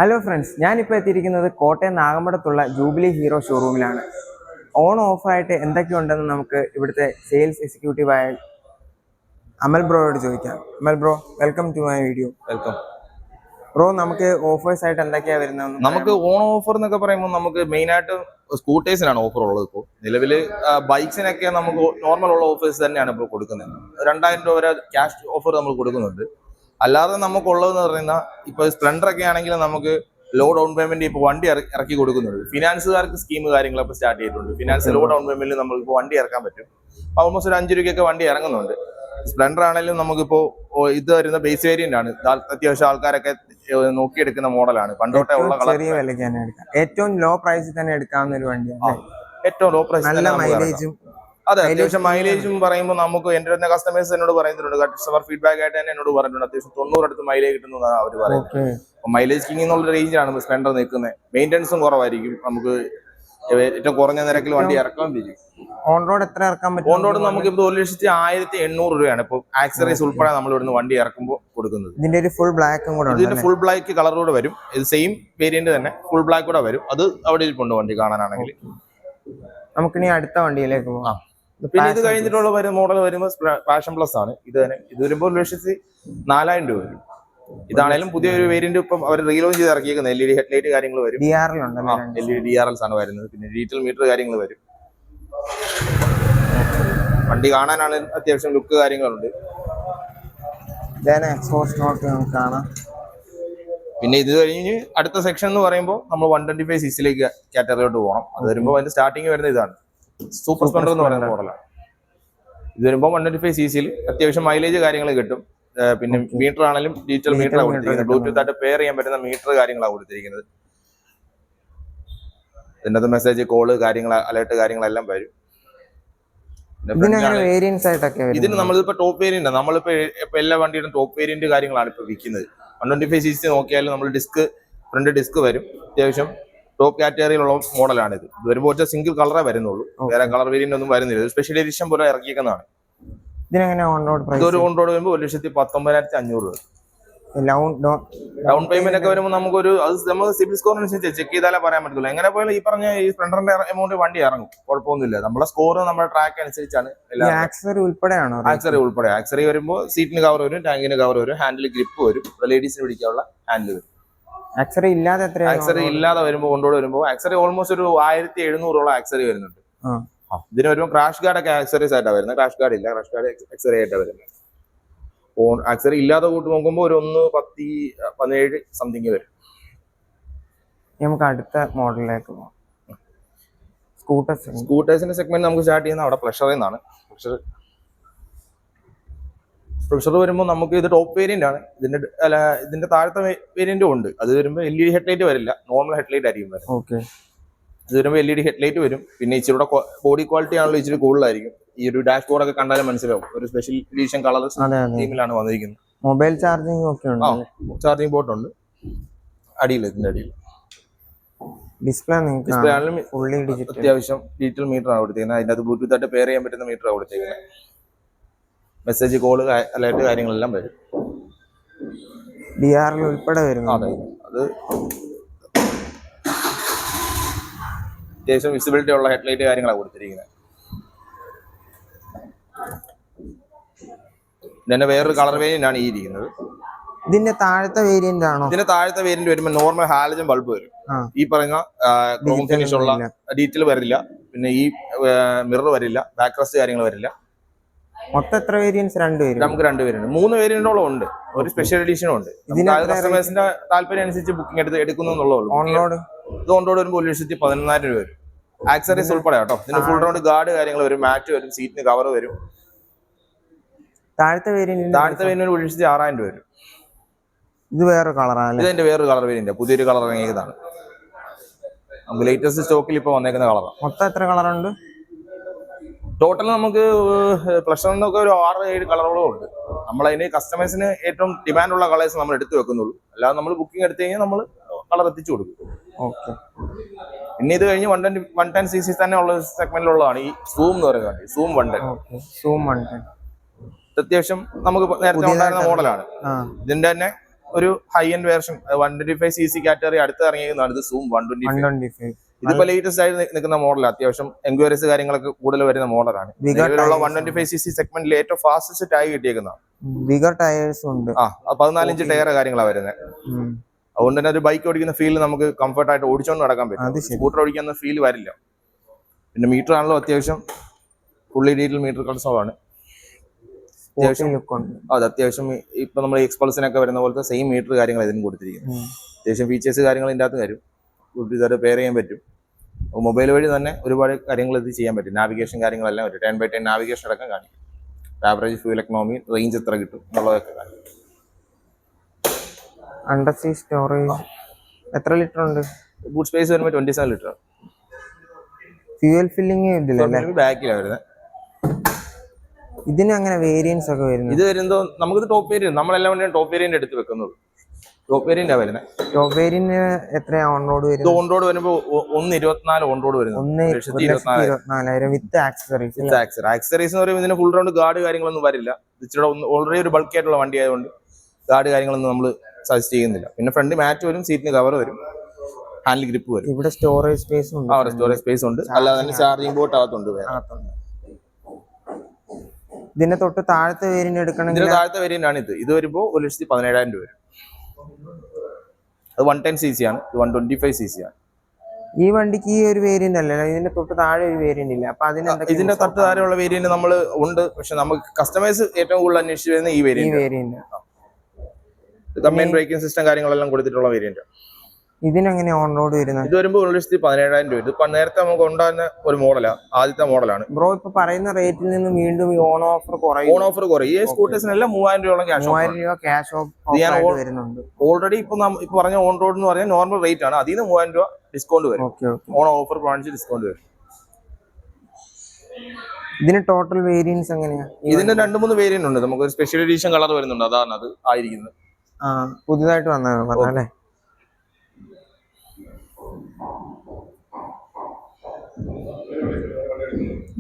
Hello friends, ഞാനിപ്പോൾ എത്തിയിരിക്കുന്നത് കോട്ടയം നാഗമ്പടത്തുള്ള ജൂബിലി ഹീറോ ഷോറൂമിലാണ്. ഓൺ ഓഫറായിട്ട് എന്തൊക്കെയുണ്ടെന്ന് നമുക്ക് ഇവിടുത്തെ സെയിൽസ് എക്സിക്യൂട്ടീവായ അമൽ ബ്രോയോട് ചോദിക്കാം. Amal bro, welcome to my video. Welcome bro, നമുക്ക് ഓഫേഴ്സ് ആയിട്ട് എന്തൊക്കെയാണ് വരുന്നത്? നമുക്ക് ഓൺ ഓഫർ എന്നൊക്കെ പറയുമ്പോൾ നമുക്ക് മെയിൻ ആയിട്ട് സ്കൂട്ടേഴ്സിനാണ് ഓഫർ ഉള്ളത്. ഇപ്പോൾ നിലവിൽ ബൈക്സിനൊക്കെ നമുക്ക് നോർമൽ ഉള്ള ഓഫേഴ്സ് തന്നെയാണ് ഇപ്പോൾ കൊടുക്കുന്നത്. 2000 രൂപ വരെ ക്യാഷ് ഓഫർ നമ്മൾ കൊടുക്കുന്നുണ്ട്. അല്ലാതെ നമുക്കുള്ളതെന്ന് പറയുന്നത് ഇപ്പോൾ സ്പ്ലെൻഡർ ഒക്കെ ആണെങ്കിൽ നമുക്ക് ലോ ഡൗൺ പേയ്മെന്റ് ഇപ്പോൾ വണ്ടി ഇറക്കി കൊടുക്കുന്നുണ്ട്. ഫിനാൻസുകാർക്ക് സ്കീം കാര്യങ്ങളൊക്കെ സ്റ്റാർട്ട് ചെയ്തിട്ടുണ്ട്. ഫിനാൻസ് ലോ ഡൗൺ പേയ്മെന്റിൽ നമുക്ക് ഇപ്പോൾ വണ്ടി ഇറക്കാൻ പറ്റും. ഓൾമോസ്റ്റ് ഒരു 5 രൂപയ്ക്കൊക്കെ വണ്ടി ഇറങ്ങുന്നുണ്ട്. സ്പ്ലെൻഡർ ആണെങ്കിലും നമുക്കിപ്പോൾ ഇത് വരുന്ന ബേസ് വേരിയന്റ് ആണ്. അത്യാവശ്യം ആൾക്കാരൊക്കെ നോക്കിയെടുക്കുന്ന മോഡലാണ്. പണ്ടോട്ടെ ഉള്ള ചെറിയ വിലയ്ക്ക് തന്നെ എടുക്കാം. ഏറ്റവും ലോ പ്രൈസിൽ തന്നെ എടുക്കാവുന്ന ഒരു വണ്ടിയാണ്. ഏറ്റവും ലോ പ്രൈസ്, നല്ല മൈലേജും. അതെ, അത്യാവശ്യം മൈലേജും പറയുമ്പോൾ നമുക്ക് എന്റെ തന്നെ കസ്റ്റമേഴ്സ് എന്നോട് പറയുന്നുണ്ട്, കസ്റ്റമർ ഫീഡ്ബാക്ക് ആയിട്ട് തന്നെ എന്നോട് പറഞ്ഞിട്ടുണ്ട് അത്യാവശ്യം 90 അടുത്ത് മൈലേജ് കിട്ടുന്നതാണ് അവർ പറയുന്നത്. മൈലേജ് കിങ് എന്നുള്ള റേഞ്ചാണ് സ്പ്ലെൻഡർ നിൽക്കുന്നത്. മെയിൻ്റെനൻസും കുറവായിരിക്കും. നമുക്ക് ഏറ്റവും കുറഞ്ഞ നിരക്കിൽ വണ്ടി ഇറക്കാൻ പറ്റും. ഓൺ റോഡ് എത്ര ഇറക്കാൻ പറ്റും? ഓൺ റോഡ് നമുക്ക് ഇപ്പോൾ 1,1800 രൂപയാണ് ഇപ്പോൾ ആക്സറീസ് ഉൾപ്പെടെ നമ്മൾ ഇവിടുന്ന് വണ്ടി ഇറക്കുമ്പോൾ കൊടുക്കുന്നത്. ഇതിന്റെ ഒരു ഫുൾ ബ്ലാക്കും കൂടെ, ഇതിന്റെ ഫുൾ ബ്ലാക്ക് കളറോടെ വരും. ഇത് സെയിം വേരിയന്റ് തന്നെ ഫുൾ ബ്ലാക്ക് കൂടെ വരും. അത് അവിടെ ഇരിപ്പുണ്ട് വണ്ടി കാണാനാണെങ്കിൽ. നമുക്കിനി അടുത്ത വണ്ടിയിലേക്ക് പോകാം. പിന്നെ ഇത് കഴിഞ്ഞിട്ടുള്ള മോഡൽ വരുമ്പോൾ പാഷൻ പ്ലസ് ആണ്. ഇത് തന്നെ ഇത് വരുമ്പോൾ 1,40,000 രൂപ വരും. ഇതാണേലും പുതിയൊരു വേരിയന്റ് ഇപ്പം അവർ റീലോഞ്ച് ചെയ്ത് ഇറക്കിയിരിക്കുന്നത്. LED ഹെഡ്ലൈറ്റ് കാര്യങ്ങൾ വരും. LED DRLs ആണ് വരുന്നത്. പിന്നെ ഡിജിറ്റൽ മീറ്റർ കാര്യങ്ങൾ വരും. വണ്ടി കാണാനാണ് അത്യാവശ്യം ലുക്ക് കാര്യങ്ങളുണ്ട്. പിന്നെ ഇത് കഴിഞ്ഞ് അടുത്ത സെക്ഷൻ എന്ന് പറയുമ്പോൾ നമ്മൾ 125 cc കാറ്റഗറിയിലോട്ട് പോകണം. അത് വരുമ്പോൾ അതിന്റെ സ്റ്റാർട്ടിങ് വരുന്ന ഇതാണ് സൂപ്പർ സ്പ്ലെൻഡർ എന്ന് പറയുന്ന മോഡലാണ്. ഇത് വരുമ്പോൾ 125 cc അത്യാവശ്യം മൈലേജ് കാര്യങ്ങൾ കിട്ടും. പിന്നെ മീറ്റർ ആണെങ്കിലും ഡിജിറ്റൽ മീറ്ററാണ് കൊടുത്തിരിക്കുന്നത്. ബ്ലൂടൂത്ത് ആയിട്ട് പെയർ ചെയ്യാൻ പറ്റുന്ന മീറ്റർ കാര്യങ്ങളാണ് കൊടുത്തിരിക്കുന്നത്. ഇതിനകത്ത് മെസ്സേജ്, കോള് കാര്യങ്ങൾ, അലേർട്ട് കാര്യങ്ങളെല്ലാം വരും. ഇതിന് നമ്മളിപ്പോ ടോപ്പ് വേരിയന്റ്, നമ്മളിപ്പോ എല്ലാ വണ്ടിയുടെ ടോപ്പ് വേരിയന്റ് കാര്യങ്ങളാണ് ഇപ്പൊ വിൽക്കുന്നത്. 125 cc നോക്കിയാലും നമ്മൾ ഫ്രണ്ട് ഡിസ്ക് വരും. അത്യാവശ്യം ടോപ്പ് കാറ്റഗറിയിലുള്ള മോഡലാണ് ഇത്. ഇത് വരുമ്പോൾ ഒറ്റ സിംഗിൾ കളറേ വരുന്നുള്ളൂ. വേറെ കളർ വേരിയന്റ് ഒന്നും വരുന്നില്ല. സ്പെഷ്യൽ എഡിഷൻ പോലെ ഇറക്കിയിരിക്കുന്നതാണ്. ഇതൊരു ഓൺ റോഡ് വരുമ്പോൾ 1,19,500 രൂപ. ഡൗൺ പേയ്മെന്റ് ഒക്കെ വരുമ്പോൾ നമുക്കൊരു നമുക്ക് സിബിൽ സ്കോറിനനുസരിച്ച് ചെക്ക് ചെയ്താലേ പറയാൻ പറ്റുള്ളൂ. എങ്ങനെ പോയാലും ഈ പറഞ്ഞ ഈ സ്പ്ലെൻഡറിന്റെ എമൗണ്ട് വണ്ടി ഇറങ്ങും, കുഴപ്പമൊന്നുമില്ല. നമ്മുടെ സ്കോർ നമ്മുടെ ട്രാക്ക് അനുസരിച്ചാണ്. ആക്സറി ഉൾപ്പെടെയാണോ? ആക്സറി ഉൾപ്പെടെ. ആക്സറി വരുമ്പോൾ സീറ്റിന് കവർ വരും, ടാങ്കിന് കവർ വരും, ഹാൻഡിൽ ഗ്രിപ്പ് വരും, ലേഡീസിന് പിടിക്കാനുള്ള ഹാൻഡിൽ വരും. ആക്സറി ഇല്ലാതെ വരുമ്പോൾ കൊണ്ടോട് വരുമ്പോൾ ആക്സറി ഓൾമോസ്റ്റ് ഒരു 1,700 ആക്സറി വരുന്നുണ്ട്. ഇതിന് വരുമ്പോൾ ക്രാഷ് ഗാർഡ് ഒക്കെ ആക്സറീസ് ആയിട്ടാണ് വരുന്നത്. ക്രാഷ് ഗാർഡ് ഇല്ല, ക്രാഷ് ഗാർഡ് ആക്സറി ആയിട്ടാണ് വരുന്നത്. ആക്സറി ഇല്ലാതെ കൂട്ട് നോക്കുമ്പോൾ ഒരു 1,10,17 സംതിങ് വരും. നമുക്ക് അടുത്ത മോഡലിലേക്ക് പോകാം. സ്കൂട്ടേഴ്സിന്റെ സെഗ്മെന്റ് നമുക്ക് സ്റ്റാർട്ട് ചെയ്യുന്ന അവിടെ പ്ലഷറിൽ നിന്നാണ്. പ്ലഷർ വരുമ്പോൾ നമുക്ക് ഇത് ടോപ്പ് വേരിയന്റ് ആണ്. ഇതിന്റെ താഴത്തെ വേരിയന്റും ഉണ്ട്. അത് വരുമ്പോൾ LED ഹെഡ്ലൈറ്റ് വരില്ല, നോർമൽ ഹെഡ്ലൈറ്റ് ആയിരിക്കും വരുന്നത്. ഇത് വരുമ്പോൾ LED ഹെഡ്ലൈറ്റ് വരും. പിന്നെ ഇച്ചിരി ബോഡി ക്വാളിറ്റി ആണല്ലോ ഇച്ചിരി കൂടുതലായിരിക്കും. ഈ ഒരു ഡാഷ് ബോർഡ് ഒക്കെ കണ്ടാലും മനസ്സിലാവും. ഒരു സ്പെഷ്യൽ എഡിഷൻ കളർ തീമിലാണ് വന്നിരിക്കുന്നത്. മൊബൈൽ ചാർജിംഗ് ഒക്കെ ഉണ്ട്. ചാർജിംഗ് പോർട്ട് ഉണ്ട് അടിയിൽ. ഇതിന്റെ അടിയിൽ ഡിസ്പ്ലേ ആണെങ്കിലും അത്യാവശ്യം ഡിജിറ്റൽ മീറ്റർ ആണ് കൊടുത്തിരിക്കുന്നത്. അതിന്റെ അത് ബ്ലൂടൂത്ത് ആയിട്ട് പെയർ ചെയ്യാൻ പറ്റുന്ന മീറ്റർ ആണ് കൊടുത്തിരിക്കുന്നത്. മെസ്സേജ്, കോള്, അലേർട്ട് കാര്യങ്ങളെല്ലാം വരും. DRL ഉൾപ്പെടെ വരുന്നു. അത് അത്യാവശ്യം വിസിബിലിറ്റി ഉള്ള ഹെഡ്ലൈറ്റ് കാര്യങ്ങളാണ് കൊടുത്തിരിക്കുന്നത്. പിന്നെ വേറൊരു കളർ വേരിയന്റ് ആണ് ഈ ഇരിക്കുന്നത്. ഇതിന്റെ താഴത്തെ വേരിയന്റ് ആണോ? ഇതിന്റെ താഴത്തെ വേരിയന്റ് വരുമ്പോൾ നോർമൽ ഹാലജൻ ബൾബ് വരും. ഈ പറയുന്ന ക്രോം ഫിനിഷ് ഉള്ള ഡീറ്റെയിൽ വരില്ല. പിന്നെ ഈ മിറർ വരില്ല, ബാക്ക് റെസ്റ്റ് കാര്യങ്ങൾ വരില്ല. മൊത്തം എത്ര വേരിയന്റ്സ്? നമുക്ക് 2 വേരിയന്റ്, 3 വേരിയന്റോളം ഉണ്ട്. ഒരു സ്പെഷ്യൽ എഡിഷനും ഉണ്ട്. കസ്റ്റമേഴ്സിന്റെ താല്പര്യം അനുസരിച്ച് ബുക്കിംഗ് എടുക്കുന്നു എന്നുള്ളൂ. ഇത് ഓൺ റോഡ് വരുമ്പോൾ 1,11,000 രൂപ വരും. ആക്സറീസ് ഉൾപ്പെടെ കേട്ടോ. ഇതിന് ഫുൾ റൗണ്ട് ഗാർഡ് കാര്യങ്ങൾ വരും, മാറ്റ് വരും, സീറ്റിന് കവർ വരും. താഴത്തെ വേരിയന്റ് 1,06,000 രൂപ വരും. ഇത് വേറെ കളറാണ്. ഇതിന്റെ വേറൊരു കളർ വേരിയന്റ്, പുതിയൊരു കളർ ഇറങ്ങിയതാണ്. നമുക്ക് ലേറ്റസ്റ്റ് സ്റ്റോക്കിൽ ഇപ്പൊ വന്നേക്കുന്ന കളറാണ്. മൊത്തം എത്ര കളറുണ്ട് ടോട്ടൽ? നമുക്ക് പ്ലഷറിനൊക്കെ ഒരു 6-7 കളറുകളും ഉണ്ട്. നമ്മളതിന് കസ്റ്റമേഴ്സിന് ഏറ്റവും ഡിമാൻഡുള്ള കളേഴ്സ് നമ്മൾ എടുത്തു വെക്കുന്നുള്ളൂ. അല്ലാതെ നമ്മൾ ബുക്കിംഗ് എടുത്തു കഴിഞ്ഞാൽ നമ്മൾ കളർ എത്തിച്ചു കൊടുക്കും. പിന്നെ ഇത് കഴിഞ്ഞ് 110 cc തന്നെ ഉള്ള സെഗ്മെന്റിലുള്ളതാണ് ഈ സൂം എന്ന് പറയുന്നത്. സൂം 110 അത്യാവശ്യം നമുക്ക് നേരത്തെ ഉണ്ടായിരുന്ന മോഡലാണ്. ഇതിന്റെ തന്നെ ഒരു high end version 125cc category അടുത്ത് ഇറങ്ങിയിരിക്കുന്നതാണ് ഇത് സൂം 125. 125. ഇതിപ്പോ ലേറ്റസ്റ്റ് ആയിട്ട് നിൽക്കുന്ന മോഡൽ, അത്യാവശ്യം എൻക്വയറീസ് കാര്യങ്ങളൊക്കെ കൂടുതൽ വരുന്ന മോഡലാണ്. നിലവിലുള്ള 125cc സെഗ്മെന്റിൽ ഏറ്റവും ഫാസ്റ്റസ്റ്റ് ടാഗ് കിട്ടിയേക്കുന്നതാണ്. ബിഗർ ടയേഴ്സ് ഉണ്ട്. 14 ഇഞ്ച് ടയർ കാര്യങ്ങളാണ് വരുന്നത്. അതുകൊണ്ട് തന്നെ ഒരു ബൈക്ക് ഓടിക്കുന്ന ഫീൽ നമുക്ക് കംഫർട്ട് ആയിട്ട് ഓടിച്ചോണ്ട് നടക്കാൻ പറ്റും. സ്കൂട്ടർ ഓടിക്കുന്ന ഫീൽ വരില്ല. പിന്നെ മീറ്റർ ആണല്ലോ അത്യാവശ്യം ഫുള്ളി ഡീറ്റെയിൽ മീറ്റർ കൺസോളാണ്. അത് അത്യാവശ്യം ഇപ്പൊ നമ്മൾ എക്സ്പൾസിനൊക്കെ വരുന്ന പോലത്തെ സെയിം മീറ്റർ കാര്യങ്ങൾ ഇതിനും കൊടുത്തിരിക്കുന്നത്. അത്യാവശ്യം ഫീച്ചേഴ്സ് കാര്യങ്ങൾ ഇതിൻ്റെ അകത്ത് വരും. ഇതൊരു പെയർ ചെയ്യാൻ പറ്റും. മൊബൈൽ വഴി തന്നെ ഒരുപാട് കാര്യങ്ങൾ ഇത് ചെയ്യാൻ പറ്റും. നാവിഗേഷൻ കാര്യങ്ങളെല്ലാം വരും. 10x10 നാവിഗേഷൻ അടക്കം കാണിക്കും. ആവറേജ് ഫ്യൂൽ എക്കണോമി, റേഞ്ച് എത്ര കിട്ടും എന്നുള്ളതൊക്കെ കാണിക്കും. അണ്ടർസീ സ്റ്റോറേജ് എത്ര ലിറ്റർ ഉണ്ട്? ബൂട്ട് സ്പേസ് വരുമ്പോൾ 27 ലിറ്റർ. Fuel filling ഇതിലല്ലേ? ബാക്കിലാണ് വരുന്നത്. ഇതിന് അങ്ങനെ വേരിയൻസ് ഒക്കെ വരുന്നത്? ഇത് വരുന്നത് നമുക്കിത് ടോപ്പ് വേരിയന്റ്, നമ്മളെല്ലാം വേണ്ടി ടോപ്പ് വേരിയന്റ് എടുത്ത് വെക്കുന്നത്. ടോപ്പ് വേരിയന്റ് വരുന്നത്. ടോപ്പ് വേരിയന്റ് എത്രയാ ഓൺ റോഡ് വരുന്നത്? ഓൺ റോഡ് വരുമ്പോൾ 1.24 ഓൺ റോഡ് വരുന്നത്. 1,24,000 വിത്ത് ആക്സസറീസ്. ആക്സസറീസ് എന്ന് പറയുമ്പോൾ ഇതിന് ഫുൾ റൗണ്ട് ഗാർഡ് കാര്യങ്ങളൊന്നും വരില്ല. ഇച്ചിരി ഓൾറെഡി ഒരു ബൾക്ക് ആയിട്ടുള്ള വണ്ടി ആയതുകൊണ്ട് ഗാർഡ് കാര്യങ്ങളൊന്നും നമ്മൾ സജസ്റ്റ് ചെയ്യുന്നില്ല. പിന്നെ ഫ്രണ്ട് മാറ്റ് വരും, സീറ്റിന് കവർ വരും, ഹാൻഡിൽ ഗ്രിപ്പ് വരും. ഇവിടെ സ്റ്റോറേജ് സ്പേസ് ഉണ്ട്. സ്റ്റോറേജ് സ്പേസ് ഉണ്ട്. അല്ലാതെ തന്നെ ചാർജിംഗ് പോർട്ട് അകത്തുണ്ട്. ഇതിന്റെ തൊട്ട് താഴത്തെ വേരിയന്റ് എടുക്കണമെങ്കിൽ ഇതിന്റെ താഴത്തെ വേരിയന്റ് ആണ് ഇത്. ഇത് വരുമ്പോൾ 1,17,000 രൂപ വരും. അത് 110cc ആണ്. ഇത് 125cc ആണ്. ഈ വണ്ടിക്ക് ഈ ഒരു വേരിയന്റ് അല്ലല്ലോ, ഇതിന്റെ തൊട്ട് താഴെ ഒരു വേരിയന്റ് ഇല്ല. അപ്പൊ ഇതിന്റെ തൊട്ട് താഴെയുള്ള വേരിയന്റ് നമ്മൾ ഉണ്ട്. പക്ഷെ നമുക്ക് കസ്റ്റമൈസ് ഏറ്റവും കൂടുതൽ അന്വേഷിച്ച് വരുന്ന ഈ വേരിയന്റ്. കമ്പൈൻ ബ്രേക്കിംഗ് സിസ്റ്റം കാര്യങ്ങളെല്ലാം കൊടുത്തിട്ടുള്ള വേരിയന്റ്. ഇതിനെങ്ങനെ ഓൺ റോഡ് വരുന്നത്? ഇത് വരുമ്പോൾ 1,17,000 രൂപ. ഇത് നേരത്തെ നമുക്ക് ഉണ്ടാകുന്ന ഒരു മോഡലാണ്, ആദ്യത്തെ മോഡലാണ്. ബ്രോ ഇപ്പൊ പറയുന്ന റേറ്റിൽ നിന്ന് വീണ്ടും ഓൺ ഓഫർ കുറയും. ഓൺ ഓഫർ കുറയും. ഈ സ്കൂട്ടേഴ്സിനെല്ലാം 3,000 രൂപയോളം ക്യാഷ് വരുന്നുണ്ട്. ഓൾറെഡി ഇപ്പൊ പറഞ്ഞ ഓൺ റോഡ് എന്ന് പറഞ്ഞാൽ നോർമൽ റേറ്റ് ആണ്. അതിൽ നിന്ന് 3,000 രൂപ ഡിസ്കൗണ്ട് വരും. ഓൺ ഓഫർ കാണിച്ച് ഡിസ്കൗണ്ട് വരും. ഇതിന് ടോട്ടൽ വേരിയൻസ് എങ്ങനെയാ? ഇതിന്റെ 2-3 വേരിയന്റ് ഉണ്ട്. നമുക്ക് ഒരു സ്പെഷ്യൽ എഡിഷൻ കളർ വരുന്നുണ്ട്. അതാണ് അത് ആയിരിക്കുന്നത്. പുതുതായിട്ട് വന്നല്ലേ?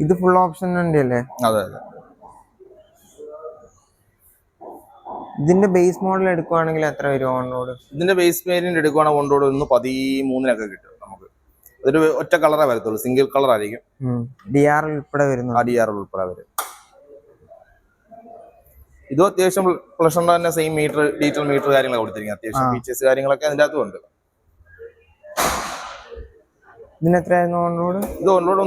ഇത് ഫുൾ ഓപ്ഷൻ വണ്ടി അല്ലേ? അതെ. ഇതിന്റെ ബേസ് മോഡൽ എടുക്കുവാണെങ്കിൽ എത്ര വരും ഓൺ റോഡ്? ഇതിന്റെ ബേസ് വേരിയന്റ് എടുക്കുവാണെങ്കിൽ ഓൺ റോഡ് 13,000 കിട്ടും നമുക്ക്. ഇതൊരു ഒറ്റ കളറേ വരത്തുള്ളൂ, സിംഗിൾ കളർ ആയിരിക്കും. DRL ഉൾപ്പെടെ വരുന്നു. DRL ഉൾപ്പെടെ വരും. ഇതും അത്യാവശ്യം പ്ലഷറിന്റെ തന്നെ സെയിം മീറ്റർ, ഡീറ്റെയിൽ മീറ്റർ കാര്യങ്ങളൊക്കെ കൊടുത്തിരിക്കുന്നത്. അത്യാവശ്യം ഫീച്ചേഴ്സ് കാര്യങ്ങളൊക്കെ അതിൻ്റെ അകത്തും ഉണ്ട്. ഇതിന് എത്രയായിരുന്നു ഓൺ റോഡ്? ഇത് ഓൺ റോഡ്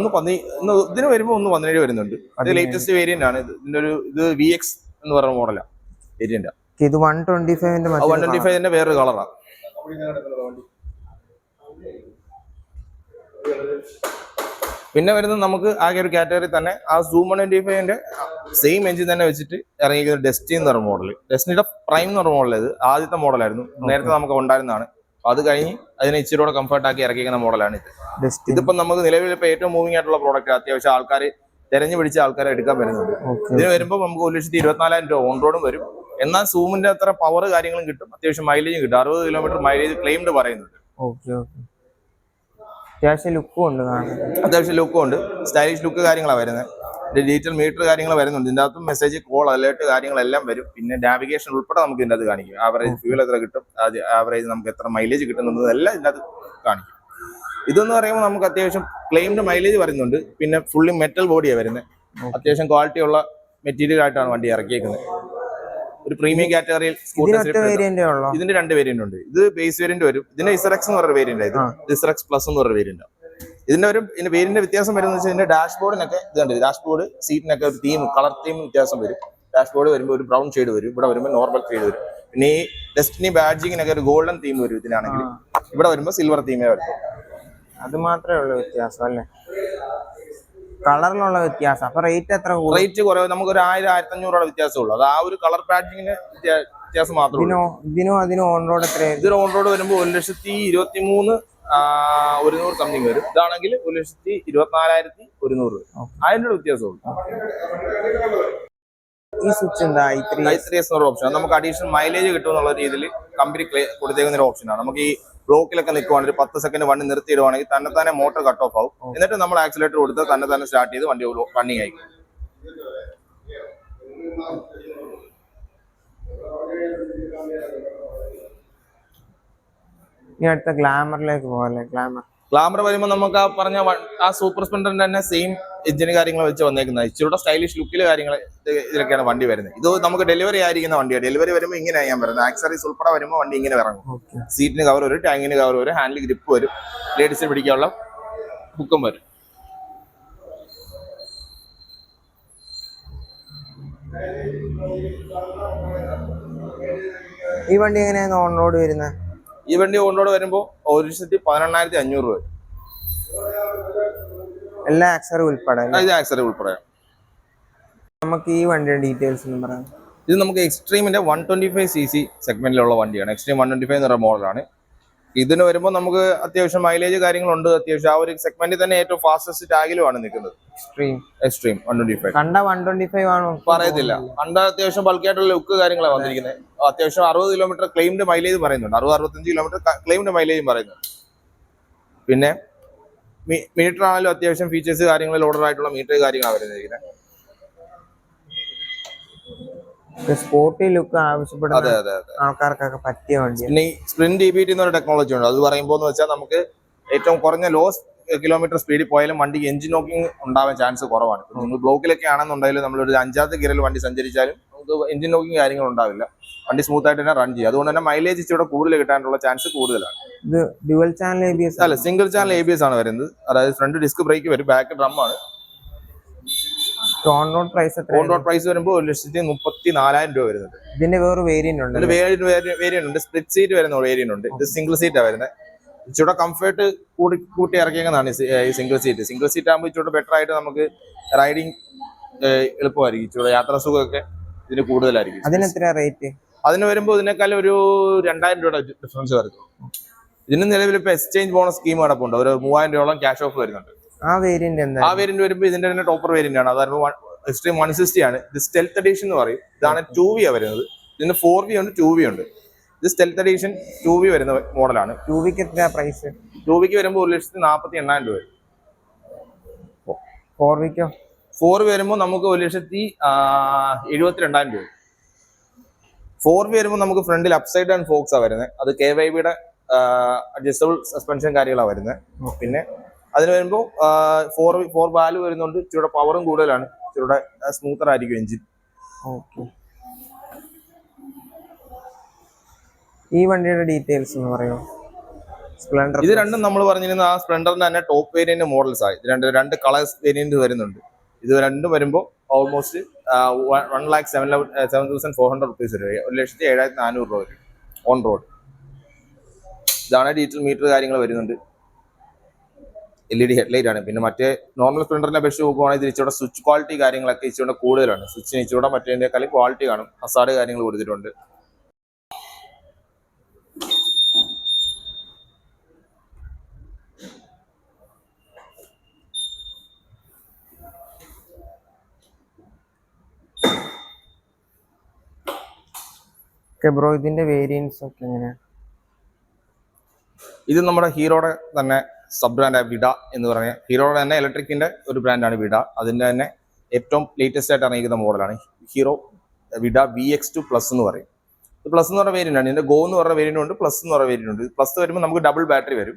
ഇതിന് വരുമ്പോൾ 17 വരുന്നുണ്ട്. ഇത് ലേറ്റസ്റ്റ് വേരിയന്റ് ആണ്. ഇതിന്റെ ഇത് VX എന്ന് പറയുന്ന മോഡലാണ് വേരിയന്റ്. ഇത് 125ന്റെ വേറൊരു കളറാണ്. പിന്നെ വരുന്നത് നമുക്ക് ആകെ ഒരു കാറ്റഗറി തന്നെ ആ സൂം 125ന്റെ സെയിം എഞ്ചിൻ തന്നെ വെച്ചിട്ട് ഇറങ്ങിയിരിക്കുന്ന ഡെസ്റ്റി എന്ന് പറഞ്ഞ മോഡൽ. ഡെസ്റ്റിനിയുടെ പ്രൈം എന്ന് പറഞ്ഞ മോഡൽ ഇത് ആദ്യത്തെ മോഡലായിരുന്നു. നേരത്തെ നമുക്ക് ഉണ്ടായിരുന്നതാണ്. അത് കഴിഞ്ഞ് അതിനെ ഇച്ചിരി കൂടെ കംഫർട്ട് ആക്കി ഇറക്കിക്കുന്ന മോഡലാണ് ഇത്. ഇതിപ്പം നമുക്ക് നിലവിൽ ഇപ്പൊ ഏറ്റവും മൂവിംഗ് ആയിട്ടുള്ള പ്രോഡക്റ്റ്. അത്യാവശ്യം ആൾക്കാർ തെരഞ്ഞു പിടിച്ച ആൾക്കാരെ എടുക്കാൻ വരുന്നുണ്ട്. ഇതിന് വരുമ്പോൾ നമുക്ക് 1,24,000 രൂപ ഓൺ റോഡും വരും. എന്നാൽ സൂമിന്റെ അത്ര പവർ കാര്യങ്ങളും കിട്ടും. അത്യാവശ്യം മൈലേജും കിട്ടും. 60 കിലോമീറ്റർ മൈലേജ് ക്ലെയിംഡ് പറയുന്നുണ്ട്. അത്യാവശ്യം ലുക്കും ഉണ്ട്. സ്റ്റൈലിഷ് ലുക്ക് കാര്യങ്ങളാണ് വരുന്നത്. ഡീറ്റെയിൽ മീറ്റർ കാര്യങ്ങൾ വരുന്നുണ്ട്. ഇതിൻ്റെ അകത്തും മെസ്സേജ്, കോൾ, അലേർട്ട് കാര്യങ്ങളെല്ലാം വരും. പിന്നെ നാവിഗേഷൻ ഉൾപ്പെടെ നമുക്ക് ഇതിൻ്റെ അത് കാണിക്കും. ആവറേജ് ഫ്യൂൽ എത്ര കിട്ടും, ആവറേജ് നമുക്ക് എത്ര മൈലേജ് കിട്ടുന്നുണ്ടെല്ലാം ഇതിൻ്റെ അത് കാണിക്കും. ഇതെന്ന് പറയുമ്പോൾ നമുക്ക് അത്യാവശ്യം ക്ലെയിംഡ് മൈലേജ് വരുന്നുണ്ട്. പിന്നെ ഫുള്ളി മെറ്റൽ ബോഡിയാണ് വരുന്നത്. അത്യാവശ്യം ക്വാളിറ്റി ഉള്ള മെറ്റീരിയൽ ആയിട്ടാണ് വണ്ടി ഇറക്കിയേക്കുന്നത്. ഒരു പ്രീമിയം കാറ്റഗറിയിൽ ഇതിന്റെ 2 വേരിയന്റ് ഉണ്ട്. ഇത് ബേസ് വേരിയന്റ് വരും. ഇതിന്റെ ഇസറക്സ് എന്ന് പറയുന്ന വേരിയന്റ്. ഇത് ഇസറക്സ് പ്ലസ് എന്ന് പറയുന്ന വേരിയന്റ്. ഇതിന്റെ വേരിയന്റ് വ്യത്യാസം വരുന്നത് വെച്ചാൽ ഇതിന്റെ ഡാഷ്ബോർഡിനൊക്കെ ഇതുണ്ട്. ഡാഷ്ബോർഡ് സീറ്റിനൊക്കെ ഒരു കളർ തീം വ്യത്യാസം വരും. ഡാഷ്ബോർഡ് വരുമ്പോൾ ഒരു ബ്രൗൺ ഷെയ്ഡ് വരും. ഇവിടെ വരുമ്പോൾ നോർമൽ ഷെയ്ഡ് വരും. പിന്നെ ഈ ഡെസ്റ്റിനി ബാഡ്ജിങ്ങിനൊക്കെ ഒരു ഗോൾഡൻ തീം വരും. ഇതിനാണെങ്കിൽ ഇവിടെ വരുമ്പോൾ സിൽവർ തീമേ വരും. അത് മാത്രമേ ഉള്ളൂ വ്യത്യാസം അല്ലേ? കളറിലുള്ള വ്യത്യാസം. അപ്പൊ റേറ്റ് എത്ര? റേറ്റ് കുറവ്. നമുക്ക് ഒരു 1,000-1,500 വ്യത്യാസമുള്ളൂ. അത് ആ ഒരു കളർ പാഡ്ജിങ്ങിന് വ്യത്യാസം മാത്രമേ ഉള്ളൂ. ഇതിനും ഓൺ റോഡ് എത്രയാണ്? ഇതിന് ഓൺ റോഡ് വരുമ്പോൾ 1,23,100 സംതിങ് വരും. ഇതാണെങ്കിൽ 1,24,100 വരും. 1000 രൂപ വ്യത്യാസമുള്ളൂ. ഈ സ്വിച്ച് എന്താ? i3s എന്നൊരു ഓപ്ഷൻ. നമുക്ക് അഡീഷണൽ മൈലേജ് കിട്ടും എന്നുള്ള രീതിയിൽ കമ്പനി കൊടുത്തേക്കുന്ന ഒരു ഓപ്ഷനാണ്. നമുക്ക് ഈ ബ്ലോക്കിലൊക്കെ നിൽക്കുവാണെങ്കിൽ 10 സെക്കൻഡ് വണ്ടി നിർത്തിയിടുവാണെങ്കിൽ തന്നെ മോട്ടോർ കട്ട് ഓഫ് ആവും. എന്നിട്ട് നമ്മൾ ആക്സിലേറ്റർ കൊടുത്ത് തന്നെ സ്റ്റാർട്ട് ചെയ്ത് വണ്ടി റണ്ണിങ് ആയിരിക്കും. ഇനി അടുത്ത ഗ്ലാമറിലേക്ക് പോകല്ലേ. ഗ്ലാമർ വരുമ്പോൾ നമുക്ക് ആ പറഞ്ഞ ആ സൂപ്പർ സ്പ്ലെൻഡറിന്റെ തന്നെ സെയിം എഞ്ചിന് കാര്യങ്ങൾ വെച്ച് വന്നേക്കുന്നത്. ഇച്ചിരി സ്റ്റൈലിഷ് ലുക്കിൽ കാര്യങ്ങൾ ഇതിലൊക്കെയാണ് വണ്ടി വരുന്നത്. ഇത് നമുക്ക് ഡെലിവറി ആയിരിക്കുന്ന വണ്ടിയാണ്. ഡെലിവറി വരുമ്പോൾ ഇങ്ങനെയാണ് ഞാൻ പറയുന്നത്. ആക്സറീസ് ഉൾപ്പെടെ വരുമ്പോൾ വണ്ടി ഇങ്ങനെ ഇറങ്ങും. സീറ്റിന് കവർ വരും, ടാങ്കിന് കവർ വരും, ഹാൻഡിൽ ഗ്രിപ്പ് വരും, ലേഡീസിന് പിടിക്കാനുള്ള ഹുക്കും വരും. ഈ വണ്ടി എങ്ങനെയാണ് ഓൺ റോഡ് വരുന്നത്? ഈ വണ്ടി ഓൺ റോഡ് വരുമ്പോൾ 1,18,500 രൂപ. എല്ലാ ആക്സറി ഉൾപ്പെടെ? ഇത് ആക്സറി ഉൾപ്പെടെ. നമുക്ക് ഈ വണ്ടിയുടെ ഡീറ്റെയിൽസ് ഒന്നും പറയാം. ഇത് നമുക്ക് എക്സ്ട്രീമിന്റെ 125cc സെഗ്മെന്റിലുള്ള വണ്ടിയാണ്. എക്സ്ട്രീം 125 എന്ന് പറയുന്ന മോഡലാണ്. ഇതിന് വരുമ്പോൾ നമുക്ക് അത്യാവശ്യം മൈലേജ് കാര്യങ്ങളുണ്ട്. അത്യാവശ്യം ആ ഒരു സെഗ്മെന്റിൽ തന്നെ ഏറ്റവും ഫാസ്റ്റസ്റ്റ് ടാഗിലുമാണ് നിൽക്കുന്നത്. എക്സ്ട്രീം 125. കണ്ട 125 ആണോ പറയത്തില്ല. കണ്ട അത്യാവശ്യം ബൾക്കായിട്ടുള്ള ലുക്ക് കാര്യങ്ങളാണ് വന്നിരിക്കുന്നത്. അത്യാവശ്യം 60 കിലോമീറ്റർ ക്ലെയിംഡ് മൈലേജ് പറയുന്നുണ്ട്. 60-65 കിലോമീറ്റർ ക്ലെയിംഡ് മൈലേജും പറയുന്നുണ്ട്. പിന്നെ മീറ്റർ ആണെങ്കിലും അത്യാവശ്യം ഫീച്ചേഴ്സ് കാര്യങ്ങളിൽ ഓർഡർ ആയിട്ടുള്ള മീറ്റർ കാര്യങ്ങളാണ് വരുന്നത്. സ്പോർട്ടി ലുക്ക് ആവശ്യപ്പെടുന്ന ആൾക്കാർക്കൊക്കെ പറ്റിയ വണ്ടി. പിന്നെ ഈ സ്പ്രിന്റ് EBT എന്നൊരു ടെക്നോളജി ഉണ്ട്. അത് പറയുമ്പോൾ എന്ന് വെച്ചാൽ നമുക്ക് ഏറ്റവും കുറഞ്ഞ ലോ കിലോമീറ്റർ സ്പീഡിൽ പോയാലും വണ്ടിക്ക് എഞ്ചിൻ നോക്കിങ് ഉണ്ടാവാൻ ചാൻസ് കുറവാണ്. നിങ്ങൾ ബ്ലോക്കിലൊക്കെ ആണെന്നുണ്ടെങ്കിൽ നമ്മളൊരു 5ാമത്തെ ഗിയറിൽ വണ്ടി സഞ്ചരിച്ചാലും നമുക്ക് എഞ്ചിൻ നോക്കിങ് കാര്യങ്ങൾ ഉണ്ടാവില്ല. വണ്ടി സ്മൂത്ത് ആയിട്ട് തന്നെ റൺ ചെയ്യും. അതുകൊണ്ട് തന്നെ മൈലേജ് ഇച്ചിരി കൂടുതൽ കിട്ടാനുള്ള ചാൻസ് കൂടുതലാണ്. ഇത് ഡ്യുവൽ ചാനൽ ABS അല്ല, സിംഗിൾ ചാനൽ ABS ആണ് വരുന്നത്. അതായത് ഫ്രണ്ട് ഡിസ്ക് ബ്രേക്ക് വരും, ബാക്ക് ഡ്രം ആണ്. ഓൺ റോഡ് പ്രൈസ് വരുമ്പോൾ 1,34,000 രൂപ വരുന്നത്. ഇതിന്റെ വേറെ വേരിയന്റ് ഉണ്ട്. വേരിയന്റ് ഉണ്ട്. സ്പ്ലിറ്റ് സീറ്റ് വരുന്ന വേരിയന്റ് ഉണ്ട്. ഇത് സിംഗിൾ സീറ്റാണ് വരുന്നത്. ഇച്ചിരി കംഫർട്ട് കൂട്ടി ഇറക്കിയെന്നാണ് ഈ സിംഗിൾ സീറ്റ്. സിംഗിൾ സീറ്റ് ആകുമ്പോൾ ഇച്ചിരി ബെറ്റർ ആയിട്ട് നമുക്ക് റൈഡിങ് എളുപ്പമായിരിക്കും. ഇച്ചിരി യാത്രാ സുഖമൊക്കെ ഇതിന് കൂടുതലായിരിക്കും. അതിനെത്ര റേറ്റ്? അതിന് വരുമ്പോൾ ഇതിനേക്കാളും ഒരു 2,000 രൂപയുടെ ഡിഫറൻസ് വരുന്നു. ഇതിന് നിലവിൽ ഇപ്പോൾ എക്സ്ചേഞ്ച് ബോണസ് സ്കീം കിടപ്പുണ്ട്. ഒരു 3,000 രൂപയോളം ക്യാഷ് ഓഫ് വരുന്നുണ്ട്. ആ വേരിയന്റ് വരുമ്പോൾ ഇതിന്റെ തന്നെ ടോപ്പർ വേരിയന്റ് ആണ്. അതായത് എക്സ്ട്രീം 160 ആണ്. ഇത് സ്റ്റെൽത്ത് എഡിഷൻ എന്ന് പറയും. ഇതാണ് 2V വരുന്നത്. ഇതിന് 4V ഉണ്ട്, 2V ഉണ്ട്. ഇത് സ്റ്റെൽത്ത് എഡിഷൻ 2V വരുന്ന മോഡലാണ്. 2Vക്ക് എത്ര പ്രൈസ്? 2Vക്ക് വരുമ്പോൾ 1,48,000 രൂപ. 4Vക്കോ? 4V വരുമ്പോൾ നമുക്ക് 1,72,000 രൂപ. 4V വരുമ്പോൾ നമുക്ക് ഫ്രണ്ടിൽ അപ്സൈഡ് ഡൗൺ ഫോക്സാ വരുന്നത്. അത് KYBയുടെ അഡ്ജസ്റ്റബിൾ സസ്പെൻഷൻ കാര്യങ്ങളാണ് വരുന്നത്. പിന്നെ അതിന് വരുമ്പോൾ 4 വാൽവ് വരുന്നുണ്ട്. ഇച്ചിരി പവറും കൂടുതലാണ്. ഇച്ചിരി സ്മൂത്തർ ആയിരിക്കും എഞ്ചിൻ. ഈ വണ്ടിയുടെ ഡീറ്റെയിൽസ് എന്ന് പറയുമോ? സ്പ്ലെൻഡർ. ഇത് രണ്ടും നമ്മൾ പറഞ്ഞിരുന്ന ആ സ്പ്ലെൻഡറിന്റെ തന്നെ ടോപ്പ് വേരിയന്റ് മോഡൽസ് ആയി. രണ്ട് കളേഴ്സ് വേരിയന്റ് വരുന്നുണ്ട്. ഇത് രണ്ടും വരുമ്പോൾ ഓൾമോസ്റ്റ് 1,07,400 റുപ്പീസ് വരും. 1,07,400 രൂപ വരും ഓൺ റോഡ്. ഇതാണ് ഡീറ്റെയിൽ മീറ്റർ കാര്യങ്ങൾ വരുന്നുണ്ട്. LED ഹെഡ്ലൈറ്റ് ആണ്. പിന്നെ മറ്റേ നോർമൽ സ്പ്ലെൻഡറിനെ അപേക്ഷിച്ച് നോക്കുവാണെങ്കിൽ ഇച്ചിരി സ്വിച്ച് ക്വാളിറ്റി കാര്യങ്ങളൊക്കെ ഇച്ചിരി കൂടുതലാണ്. സ്വിച്ചിന് ഇച്ചിരി മറ്റേതിനേക്കാളും ക്വാളിറ്റി കാണും. ഹസാർഡ് കാര്യങ്ങൾ കൊടുത്തിട്ടുണ്ട്. ബ്രോ, ഇതിന്റെ വേരിയൻസ് ഒക്കെ എങ്ങനെയാണ്? ഇത് നമ്മുടെ ഹീറോയുടെ തന്നെ സബ് ബ്രാൻഡായ വിഡ എന്ന് പറഞ്ഞ ഹീറോയുടെ തന്നെ ഇലക്ട്രിക്കിന്റെ ഒരു ബ്രാൻഡാണ് വിഡ. അതിന്റെ തന്നെ ഏറ്റവും ലേറ്റസ്റ്റ് ആയിട്ട് ഇറങ്ങിയിരിക്കുന്ന മോഡലാണ് ഹീറോ വിഡ VX2 പ്ലസ് എന്ന് പറയും. പ്ലസ് എന്ന് പറഞ്ഞ വേരിയന്റ് ആണ്. ഇതിന്റെ ഗോ എന്ന് പറഞ്ഞ വേരിയന്റ് ഉണ്ട്, പ്ലസ് എന്ന് പറഞ്ഞ വേരിയന്റ് ഉണ്ട്. പ്ലസ് വരുമ്പോൾ നമുക്ക് ഡബിൾ ബാറ്ററി വരും.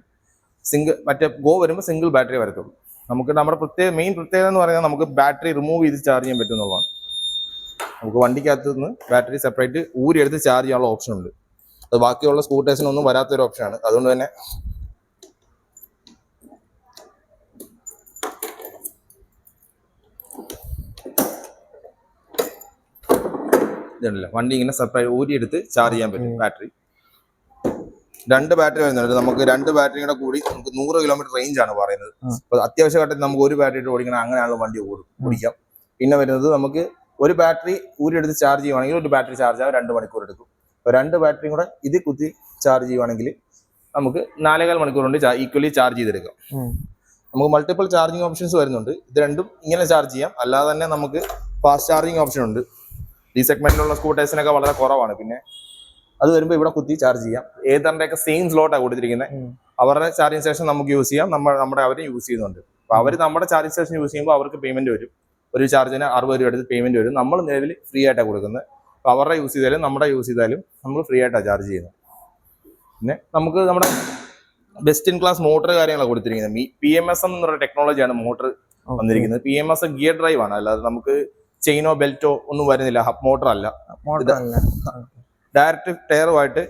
മറ്റേ ഗോ വരുമ്പോൾ സിംഗിൾ ബാറ്ററി വരത്തുള്ളൂ. നമുക്ക് നമ്മുടെ മെയിൻ പ്രത്യേകത എന്ന് പറയുന്നത് നമുക്ക് ബാറ്ററി റിമൂവ് ചെയ്ത് ചാർജ് ചെയ്യാൻ പറ്റും എന്നുള്ളതാണ്. നമുക്ക് വണ്ടിക്കകത്ത് നിന്ന് ബാറ്ററി സെപ്പറേറ്റ് ഊരിയെടുത്ത് ചാർജ് ചെയ്യാനുള്ള ഓപ്ഷൻ ഉണ്ട്. അത് ബാക്കിയുള്ള സ്കൂട്ടേഴ്സിനൊന്നും വരാത്തൊരു ഓപ്ഷനാണ്. അതുകൊണ്ട് തന്നെ ഇതുണ്ടല്ലോ, വണ്ടി ഇങ്ങനെ സെപ്പറേറ്റ് ഊരിയെടുത്ത് ചാർജ് ചെയ്യാൻ പറ്റും. ബാറ്ററി 2 ബാറ്ററി വരുന്നുണ്ട്. നമുക്ക് 2 ബാറ്ററിയുടെ കൂടി നമുക്ക് 100 കിലോമീറ്റർ റേഞ്ച് ആണ് പറയുന്നത്. അപ്പൊ അത്യാവശ്യ ഘട്ടത്തിൽ നമുക്ക് ഒരു ബാറ്ററി ഇട്ട് ഓടിക്കണം, അങ്ങനെയുള്ള വണ്ടി ഓടിക്കാം. പിന്നെ വരുന്നത് നമുക്ക് ഒരു ബാറ്ററി ഊരിയെടുത്ത് ചാർജ് ചെയ്യുവാണെങ്കിൽ ഒരു ബാറ്ററി ചാർജ് ആവാൻ 2 മണിക്കൂർ എടുക്കും. അപ്പോൾ 2 ബാറ്ററിയും കൂടെ ഇതിൽ കുത്തി ചാർജ് ചെയ്യുവാണെങ്കിൽ നമുക്ക് 4.25 മണിക്കൂർ കൊണ്ട് ഈക്വലി ചാർജ് ചെയ്തെടുക്കാം. നമുക്ക് മൾട്ടിപ്പിൾ ചാർജിങ് ഓപ്ഷൻസ് വരുന്നുണ്ട്. ഇത് രണ്ടും ഇങ്ങനെ ചാർജ് ചെയ്യാം. അല്ലാതെ തന്നെ നമുക്ക് ഫാസ്റ്റ് ചാർജിങ് ഓപ്ഷൻ ഉണ്ട്. ഈ സെഗ്മെന്റിലുള്ള സ്കൂട്ടേഴ്സിനൊക്കെ വളരെ കുറവാണ്. പിന്നെ അത് വരുമ്പോൾ ഇവിടെ കുത്തി ചാർജ് ചെയ്യാം. ഏതറിന്റെയൊക്കെ സെയിം സ്ലോട്ടാണ് കൊടുത്തിരിക്കുന്നത്. അവരുടെ ചാർജിങ് സ്റ്റേഷൻ നമുക്ക് യൂസ് ചെയ്യാം. നമ്മുടെ അവർ യൂസ് ചെയ്യുന്നുണ്ട്. അപ്പോൾ അവർ നമ്മുടെ ചാർജിങ് സ്റ്റേഷൻ യൂസ് ചെയ്യുമ്പോൾ അവർക്ക് പേയ്മെന്റ് വരും. ഒരു ചാർജിന് 60 രൂപ എടുത്ത് പേയ്മെന്റ് വരും. നമ്മൾ നിലവിൽ ഫ്രീ ആയിട്ടാണ് കൊടുക്കുന്നത്. അപ്പോൾ അവരുടെ യൂസ് ചെയ്താലും നമ്മുടെ യൂസ് ചെയ്താലും നമ്മൾ ഫ്രീ ആയിട്ടാണ് ചാർജ് ചെയ്യുന്നത്. പിന്നെ നമുക്ക് നമ്മുടെ ബെസ്റ്റ് ഇൻ ക്ലാസ് മോട്ടർ കാര്യങ്ങളൊക്കെ കൊടുത്തിരിക്കുന്നത്. PMS എന്ന് പറയുന്ന ടെക്നോളജിയാണ് മോട്ടർ വന്നിരിക്കുന്നത്. PMS ഗിയർ ഡ്രൈവ് ആണ്, അല്ലാതെ നമുക്ക് ചെയിനോ ബെൽറ്റോ ഒന്നും വരുന്നില്ല. ഹബ് മോട്ടർ അല്ല, ഡയറക്റ്റ് ടയറുമായിട്ട്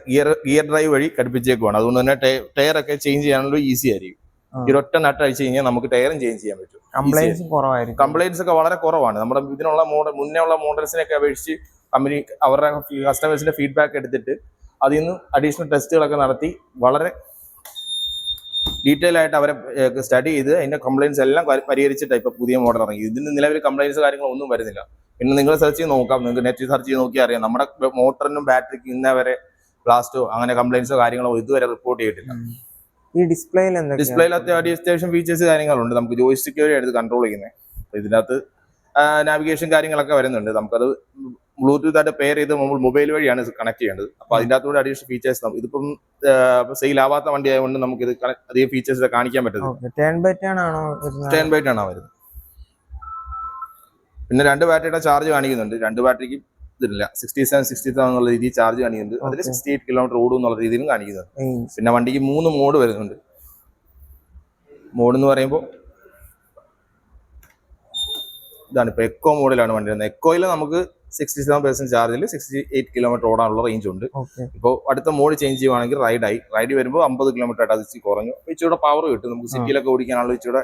ഗിയർ ഡ്രൈവ് വഴി ഘടിപ്പിച്ചേക്കുവാണ്. അതുകൊണ്ട് തന്നെ ടയർ ഒക്കെ ചേഞ്ച് ചെയ്യാനുള്ള ഈസി ആയിരിക്കും. ഈ ഒറ്റ നട്ട് അടിച്ചു കഴിഞ്ഞാൽ നമുക്ക് ടയറും ചേഞ്ച് ചെയ്യാൻ പറ്റും. കംപ്ലൈൻസ് ഒക്കെ വളരെ കുറവാണ്. നമ്മുടെ ഇതിനുള്ള മുന്നേ ഉള്ള മോഡൽസിനൊക്കെ അപേക്ഷിച്ച് കമ്പനി അവരുടെ കസ്റ്റമേഴ്സിന്റെ ഫീഡ്ബാക്ക് എടുത്തിട്ട് അതിൽ നിന്ന് അഡീഷണൽ ടെസ്റ്റുകളൊക്കെ നടത്തി വളരെ ഡീറ്റെയിൽ ആയിട്ട് അവരെ സ്റ്റഡി ചെയ്ത് അതിന്റെ കംപ്ലൈൻസ് എല്ലാം പരിഹരിച്ചിട്ടാണ് ഇപ്പൊ പുതിയ മോഡൽ ഇറങ്ങി. ഇതിന് നിലവിൽ കംപ്ലൈൻസ് കാര്യങ്ങളൊന്നും വരുന്നില്ല. പിന്നെ നിങ്ങൾ സെർച്ച് ചെയ്ത് നോക്കാം, നിങ്ങൾക്ക് നെറ്റ് സെർച്ച് ചെയ്ത് നോക്കിയാൽ അറിയാം. നമ്മുടെ മോട്ടറിനും ബാറ്ററിക്കും ഇന്നവരെ ബ്ലാസ്റ്റോ അങ്ങനെ കംപ്ലൈൻസോ കാര്യങ്ങളോ ഇതുവരെ റിപ്പോർട്ട് ചെയ്തിട്ടില്ല. ഈ ഡിസ്പ്ലേയിൽ അത്യാവശ്യം ഫീച്ചേഴ്സ് കാര്യങ്ങളുണ്ട്. നമുക്ക് ജോയിസ്റ്റിക് വഴി എടുത്ത് കൺട്രോൾ ചെയ്യുന്നത്. ഇതിനകത്ത് നാവിഗേഷൻ കാര്യങ്ങളൊക്കെ വരുന്നുണ്ട്. നമുക്കത് ബ്ലൂടൂത്ത് ആയിട്ട് പെയർ ചെയ്ത് നമ്മൾ മൊബൈൽ വഴിയാണ് കണക്ട് ചെയ്യേണ്ടത്. അപ്പൊ അതിൻ്റെ അകത്തൂടെ അഡീഷണൽ ഫീച്ചേഴ്സ് ഇതിപ്പം സെയിൽ ആവാത്ത വണ്ടി ആയതുകൊണ്ട് നമുക്ക് ഇത് അധികം ഫീച്ചേഴ്സ് കാണിക്കാൻ പറ്റുന്നത്. ടേൺ ബൈറ്റ് ആണോ വരുന്നത്. പിന്നെ 2 ബാറ്ററിയുടെ ചാർജ് കാണിക്കുന്നുണ്ട്. 2 ബാറ്ററിക്ക് ഇതില്ല, 67 എന്നുള്ള രീതിയിൽ ചാർജ് കാണിക്കുന്നുണ്ട്. അതിൽ 68 കിലോമീറ്റർ ഓടും എന്നുള്ള രീതിയിലും കാണിക്കുന്നുണ്ട്. പിന്നെ വണ്ടിക്ക് 3 മോഡ് വരുന്നുണ്ട്. മോഡ് എന്ന് പറയുമ്പോൾ ഇതാണ്. ഇപ്പൊ എക്കോ മോഡിലാണ് വണ്ടി വരുന്നത്. എക്കോയിൽ നമുക്ക് 67% ചാർജിൽ 68 കിലോമീറ്റർ ഓടാനുള്ള റേഞ്ച് ഉണ്ട്. ഇപ്പോൾ അടുത്ത മോഡ് ചേഞ്ച് ചെയ്യുവാണെങ്കിൽ റൈഡ് വരുമ്പോൾ 50 കിലോമീറ്റർ ആയിട്ട് അത് കുറഞ്ഞു. ഇച്ചിരി പവർ കിട്ടും. നമുക്ക് സിറ്റിയിലൊക്കെ ഓടിക്കാനുള്ള ഇച്ചിരി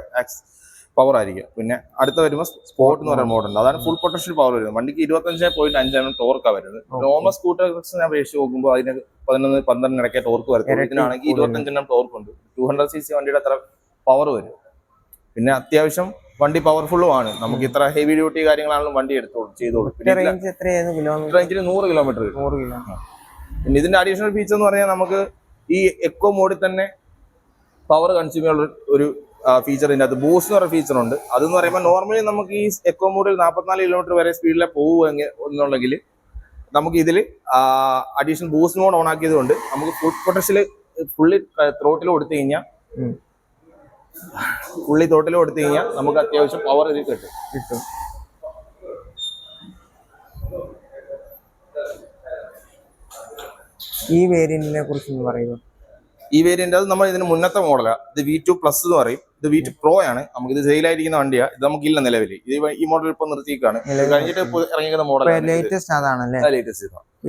പവർ ആയിരിക്കും. പിന്നെ അടുത്ത വരുമ്പോൾ സ്പോർട്ട് എന്ന് പറയുന്ന മോഡുണ്ട്. അതാണ് ഫുൾ പൊട്ടൻഷ്യൽ പവർ വരുന്നത്. വണ്ടിക്ക് 25.5 ടോർക്കാണ് വരുന്നത്. നോർമൽ സ്കൂട്ടേഴ്സിനെ അപേക്ഷിച്ച് നോക്കുമ്പോൾ അതിന് 11-12 ഇടയ്ക്ക് ടോർക്ക് വരുന്നത്. ഇതിനാണെങ്കിൽ 25 ടോർക്ക് ഉണ്ട്. 200cc വണ്ടിയുടെ അത്ര പവർ വരും. പിന്നെ അത്യാവശ്യം വണ്ടി പവർഫുള്ളും ആണ്. നമുക്ക് ഇത്ര ഹെവി ഡ്യൂട്ടി കാര്യങ്ങളാണെങ്കിലും വണ്ടി ചെയ്തോളൂ. റേഞ്ചിന് 100 കിലോമീറ്റർ. പിന്നെ ഇതിന്റെ അഡീഷണൽ ഫീച്ചർ എന്ന് പറഞ്ഞാൽ നമുക്ക് ഈ എക്കോ മോഡിൽ തന്നെ പവർ കൺസ്യൂം ചെയ്യാനുള്ള ഒരു ഫീച്ചർ ഇതിൻ്റെ അത് ബൂസ്റ്റ് എന്ന് പറയുന്ന ഫീച്ചർ ഉണ്ട്. അതെന്ന് പറയുമ്പോൾ നോർമലി നമുക്ക് ഈ എക്കോ മോഡിൽ 44 കിലോമീറ്റർ വരെ സ്പീഡിൽ പോവുകയെന്നുണ്ടെങ്കിൽ നമുക്ക് ഇതിൽ അഡീഷണൽ ബൂസ്റ്റ് മോഡ് ഓൺ ആക്കിയത് കൊണ്ട് നമുക്ക് ഫുൾ പൊട്ടൻഷ്യൽ ഫുള്ളി ത്രോട്ടിൽ കൊടുത്തു കഴിഞ്ഞാൽ നമുക്ക് അത്യാവശ്യം പവർ ഇതിൽ കിട്ടും. ഈ വേരിയന്റിനെ കുറിച്ച് പറയുക. ഈ വേരിയന്റ് അത് നമ്മൾ ഇതിന് മുന്നത്തെ മോഡലാണ്. ഇത് V2 പ്ലസ് എന്ന് പറയും. ഇത് V2 Pro ആണ്. നമുക്ക് ഇത് സെയിലായിരിക്കുന്ന വണ്ടിയാണ്. ഇത് നമുക്കില്ല നിലവിൽ. ഇത് ഈ മോഡൽ ഇപ്പൊ നിർത്തിയേക്കാണ്. കഴിഞ്ഞിട്ട് ഇറങ്ങിക്കുന്ന മോഡൽ ലേറ്റസ്റ്റ് അതാണല്ലേ.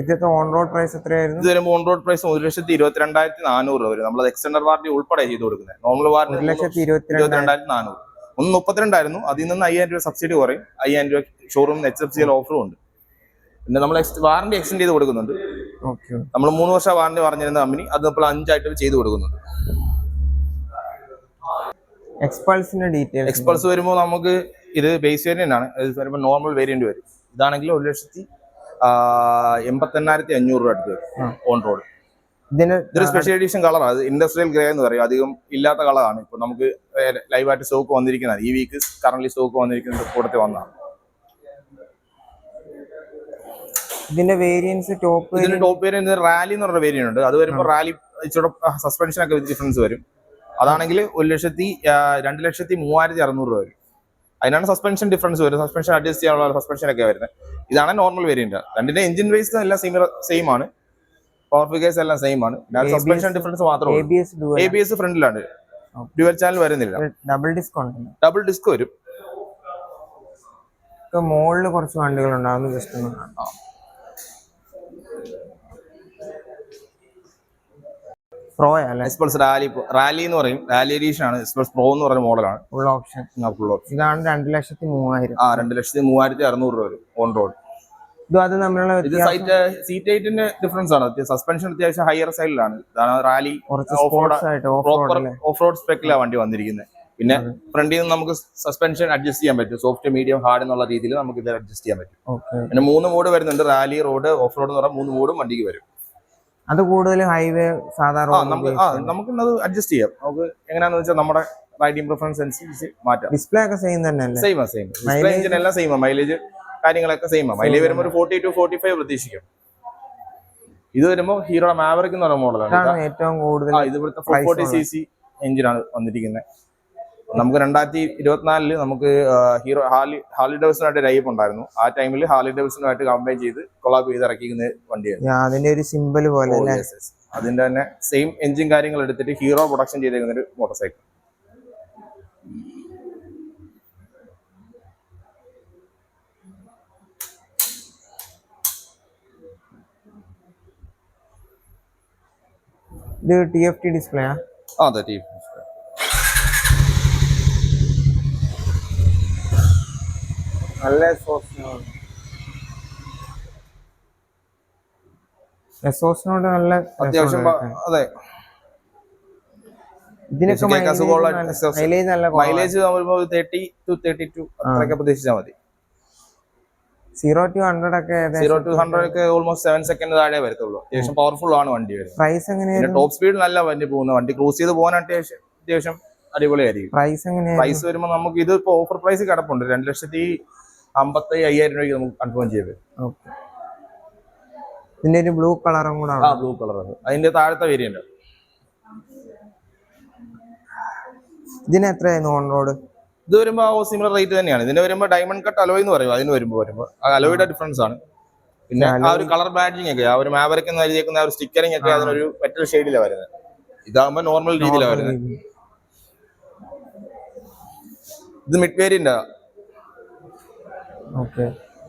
ഇതിന്റെ ഓൺ റോഡ് പ്രൈസ് എത്രയായിരുന്നു? ഇത് വരുമ്പോൾ ഓൺ റോഡ് പ്രൈസ് 1,22,400 വരും. നമ്മൾ എക്സ്റ്റൻഡർ വാറന്റി ഉൾപ്പെടെ ചെയ്ത് കൊടുക്കുന്നത്. Normal warranty 1,22,400. 32 ആയിരുന്നു. അതിൽ നിന്ന് 5,000 രൂപ സബ്സിഡി കുറയും. 5,000 രൂപ ഷോറൂം HFCL ഓഫറും ഉണ്ട്. പിന്നെ നമ്മൾ വാറന്റി എക്സ്റ്റെൻഡ് ചെയ്ത് കൊടുക്കുന്നുണ്ട്. നമ്മൾ 3 വർഷം വാറന്റി പറഞ്ഞിരുന്ന കമ്പനി അത് ഇപ്പോൾ 5 ആയിട്ട് ചെയ്ത് കൊടുക്കുന്നുണ്ട്. എക്സ്പൾസ് വരുമ്പോൾ നമുക്ക് ഇത് ബേസ് വേരിയന്റ് ആണ്. ഇത് വരുമ്പോൾ നോർമൽ വേരിയന്റ് വരും. ഇതാണെങ്കിൽ 1,88,500 രൂപ അടുത്ത് വരും ഓൺ റോഡ്. ഇതൊരു സ്പെഷ്യൽ എഡിഷൻ കളറാണ്. അത് ഇൻഡസ്ട്രിയൽ ഗ്രേ എന്ന് പറയും. അധികം ഇല്ലാത്ത കളറാണ്. ഇപ്പൊ നമുക്ക് ലൈവായിട്ട് സ്റ്റോക്ക് വന്നിരിക്കുന്നത്. ഈ വീക്ക് കറന്റ് സ്റ്റോക്ക് വന്നിരിക്കുന്നത് കൂടത്തെ വന്നതാണ്. ഇതിന്റെ വേരിയൻസ് ടോപ്പ് വേരിയന്റ് റാലി എന്ന് പറഞ്ഞ വേരിയന്റ് ഉണ്ട്. അത് വരുമ്പോൾ റാലി ഇച്ചിരി സസ്പെൻഷൻ ഒക്കെ ഡിഫറൻസ് വരും. അതാണെങ്കിൽ 2,03,600 രൂപ വരും. അതിനാണ് സസ്പെൻഷൻ ഡിഫറൻസ് വരും. സസ്പെൻഷൻ അഡ്ജസ്റ്റ് ചെയ്യാനുള്ള സസ്പെൻഷൻ ഒക്കെ വരുന്നത്. ഇതാണ് നോർമൽ വേരിയന്റ്. രണ്ടിന്റെ എഞ്ചിൻ വൈസ് എല്ലാം സെയിം ആണ്. പവർ ഫിഗേഴ്സ് എല്ലാം സെയിം ആണ്. സസ്പെൻഷൻ ഡിഫറൻസ് മാത്രമേ ABS ഫ്രണ്ടിലാണ്. ഡ്യുവൽ ചാനൽ വരുന്നില്ല. ഡബിൾ ഡിസ്ക് വരും. മോളില് കുറച്ച് വണ്ടികൾ ഉണ്ടാകുന്നു. ജസ്റ്റ് എക്സ്പൾസ് റാലി എന്ന് പറയും. റാലി എഡീഷൻ ആണ്. എക്സ്പൾസ് പ്രോ എന്ന് പറയുന്ന മോഡലാണ്. Full option. ഇതാണ് 2,03,000. 2,03,600 രൂപ വരും ഓൺ റോഡ്. ഇത് സീറ്റ് ഹൈറ്റിന്റെ ഡിഫറൻസ് ആണ്. സസ്പെൻഷൻ അത്യാവശ്യം ഹയർ സൈഡിലാണ്. ഇതാണ് റാലി ഓഫ് റോഡ് സ്പെക്കിലാണ് വണ്ടി വന്നിരിക്കുന്നത്. പിന്നെ ഫ്രണ്ടിൽ നിന്ന് നമുക്ക് സസ്പെൻഷൻ അഡ്ജസ്റ്റ് ചെയ്യാൻ പറ്റും. സോഫ്റ്റ്, മീഡിയം, ഹാർഡ് എന്നുള്ള രീതിയിൽ നമുക്ക് ഇത് അഡ്ജസ്റ്റ് ചെയ്യാൻ പറ്റും. പിന്നെ 3 മോഡ് വരുന്നുണ്ട്. റാലി, റോഡ്, ഓഫ് റോഡ് എന്ന് പറഞ്ഞാൽ 3 മോഡും വണ്ടിക്ക് വരും. അത് കൂടുതൽ ഹൈവേ സാധാരണ നമുക്ക് അഡ്ജസ്റ്റ് ചെയ്യാം. നമുക്ക് എങ്ങനെയാന്ന് വെച്ചാൽ നമ്മുടെ റൈഡിംഗ് പ്രിഫറൻസ് അനുസരിച്ച് മാറ്റാം. ഡിസ്പ്ലേ ഒക്കെ സെയിം തന്നെയല്ലേ? സെയിം ഡിസ്പ്ലേ, എഞ്ചിൻ എല്ലാം സെയിം. മൈലേജ് കാര്യങ്ങളൊക്കെ സെയിം. മൈലേജ് വരുമ്പോൾ ഒരു 40 to 45 പ്രതീക്ഷിക്കും. ഇത് വരുമ്പോൾ ഹീറോയുടെ മാവറിക് എന്ന് പറയുന്ന മോഡലാണ്. ഏറ്റവും കൂടുതൽ ഇത് ഇവിടുത്തെ 440cc എഞ്ചിനാണ് വന്നിരിക്കുന്നത്. നമുക്ക് 2024 നമുക്ക് ഹീറോ ഹാർലി ഡേവിഡ്സണുമായിട്ട് ലൈവ് ഉണ്ടായിരുന്നു. ആ ടൈമിൽ ഹാർലി ഡേവിഡ്സണുമായിട്ട് കമ്പൈൻ ചെയ്ത് കൊളാബ് ചെയ്ത് ഇറക്കിക്കുന്ന വണ്ടിയാണ്. അതിന്റെ ഒരു സിമ്പിൾ പോലെ അതിന്റെ തന്നെ സെയിം എഞ്ചിൻ കാര്യങ്ങൾ എടുത്തിട്ട് ഹീറോ പ്രൊഡക്ഷൻ ചെയ്തേക്കുന്ന ഒരു മോട്ടോർ സൈക്കിൾ. ഇത് TFT ഡിസ്പ്ലേ അതെ, നല്ല എസോസിനോട് നല്ല അത്യാവശ്യം അതെ. ഇതിനൊക്കെ മൈലേജ് നല്ല മൈലേജ് 30 to 32 അത്രയൊക്കെ പ്രതീക്ഷിച്ചാൽ മതി. 0 to 100 ഒക്കെ 0 to 100 ഒക്കെ ഓൾമോസ്റ്റ് 7 സെക്കൻഡ് താഴെ വരത്തുള്ളൂ. അത്യാവശ്യം പവർഫുൾ ആണ് വണ്ടി വരുന്നത്. പ്രൈസ് എങ്ങനെയാണ്? ടോപ്പ് സ്പീഡ് നല്ല വണ്ടി പോകുന്ന വണ്ടി ക്രൂസ് ചെയ്ത് പോകാൻ അത്യാവശ്യം അടിപൊളിയായിരിക്കും. പ്രൈസ് എങ്ങനെയാണ്? പ്രൈസ് വരുമ്പോൾ നമുക്ക് ഇത് ഇപ്പോൾ ഓഫർ പ്രൈസ് കിടപ്പുണ്ട് 2,55,000 രൂപയ്ക്ക് നമുക്ക് കൺഫേം ചെയ്ത്. ഇതിന്റെ ഒരു ബ്ലൂ കളറും കൂടെ. ബ്ലൂ കളർ അതിന്റെ താഴത്തെ വേരിയന്റ്. ഇതിന് എത്രയായിരുന്നു ഓൺ റോഡ്? ഇത് വരുമ്പോൾ സിമിലർ റേറ്റ് തന്നെയാണ്. ഇതിന് വരുമ്പോൾ ഡയമണ്ട് കട്ട് അലോയ് എന്ന് പറയും. അതിന് വരുമ്പോൾ അലോയുടെ ഡിഫറൻസ് ആണ്. പിന്നെ ആ ഒരു കളർ ബാഡ്ജിങ് ഒക്കെ ആ ഒരു മാവറിക് എന്ന് എഴുതിയേക്കുന്ന ആ ഒരു സ്റ്റിക്കറിംഗ് ഒക്കെ അതിനൊരു മെറ്റൽ ഷെയ്ഡിലാണ് വരുന്നത്. ഇതാകുമ്പോൾ നോർമൽ രീതിയിലാണ് വരുന്നത്. ഇത് മിഡ് വേരിയന്റ്.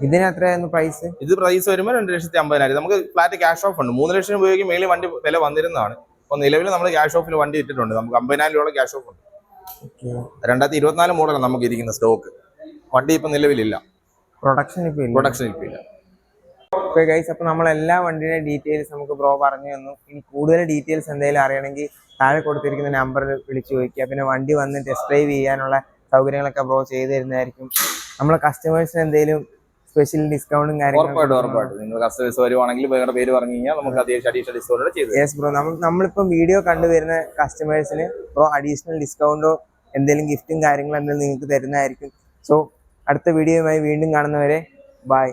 ഇതിന് എത്രയായിരുന്നു പ്രൈസ്? ഇത് പ്രൈസ് വരുമ്പോൾ 2,50,000. നമുക്ക് ഫ്ലാറ്റ് ക്യാഷ് ഓഫ് ഉണ്ട്. 3 ലക്ഷം രൂപയ്ക്ക് മേളിൽ വണ്ടി വില വന്നിരുന്നതാണ്. അപ്പൊ നിലവിൽ നമ്മൾ ക്യാഷ് ഓഫിൽ വണ്ടി ഇട്ടിട്ടുണ്ട്. നമുക്ക് 50,000 രൂപ ക്യാഷ് ഓഫ് ഉണ്ട്. 2024 മോഡലാണ് നമുക്ക് ഇരിക്കുന്ന സ്റ്റോക്ക്. വണ്ടി ഇപ്പൊ നിലവിലില്ല, പ്രൊഡക്ഷൻ ഇപ്പൊ ഇല്ല. ഗൈസ്, അപ്പൊ നമ്മൾ എല്ലാ വണ്ടിയുടെ ഡീറ്റെയിൽസ് നമുക്ക് ബ്രോ പറഞ്ഞു തന്നു. ഇനി കൂടുതൽ ഡീറ്റെയിൽസ് എന്തെങ്കിലും അറിയണമെങ്കിൽ താഴെ കൊടുത്തിരിക്കുന്ന നമ്പറിൽ വിളിച്ചു ചോദിക്കുക. പിന്നെ വണ്ടി വന്ന് ടെസ്റ്റ് ഡ്രൈവ് ചെയ്യാനുള്ള സൗകര്യങ്ങളൊക്കെ ബ്രോ ചെയ്തു തരുന്നതായിരിക്കും. നമ്മളെ കസ്റ്റമേഴ്സിന് എന്തെങ്കിലും സ്പെഷ്യൽ ഡിസ്കൗണ്ടും കാര്യങ്ങളും ഉറപ്പായിട്ടും നിങ്ങൾ കസ്റ്റമേഴ്സ് വരുവാണെങ്കിൽ വേറെ പേര് പറഞ്ഞു കഴിഞ്ഞാൽ നമുക്ക് അഡീഷണൽ ഡിസ്കൗണ്ട് ചെയ്തു. യെസ് ബ്രോ, നമ്മളിപ്പം വീഡിയോ കണ്ടുവരുന്ന കസ്റ്റമേഴ്സിന് ബ്രോ അഡീഷണൽ ഡിസ്കൗണ്ടോ എന്തെങ്കിലും ഗിഫ്റ്റും കാര്യങ്ങളും എന്തെങ്കിലും നിങ്ങൾക്ക് തരുന്നതായിരിക്കും. സോ അടുത്ത വീഡിയോയുമായി വീണ്ടും കാണുന്നവരെ ബൈ.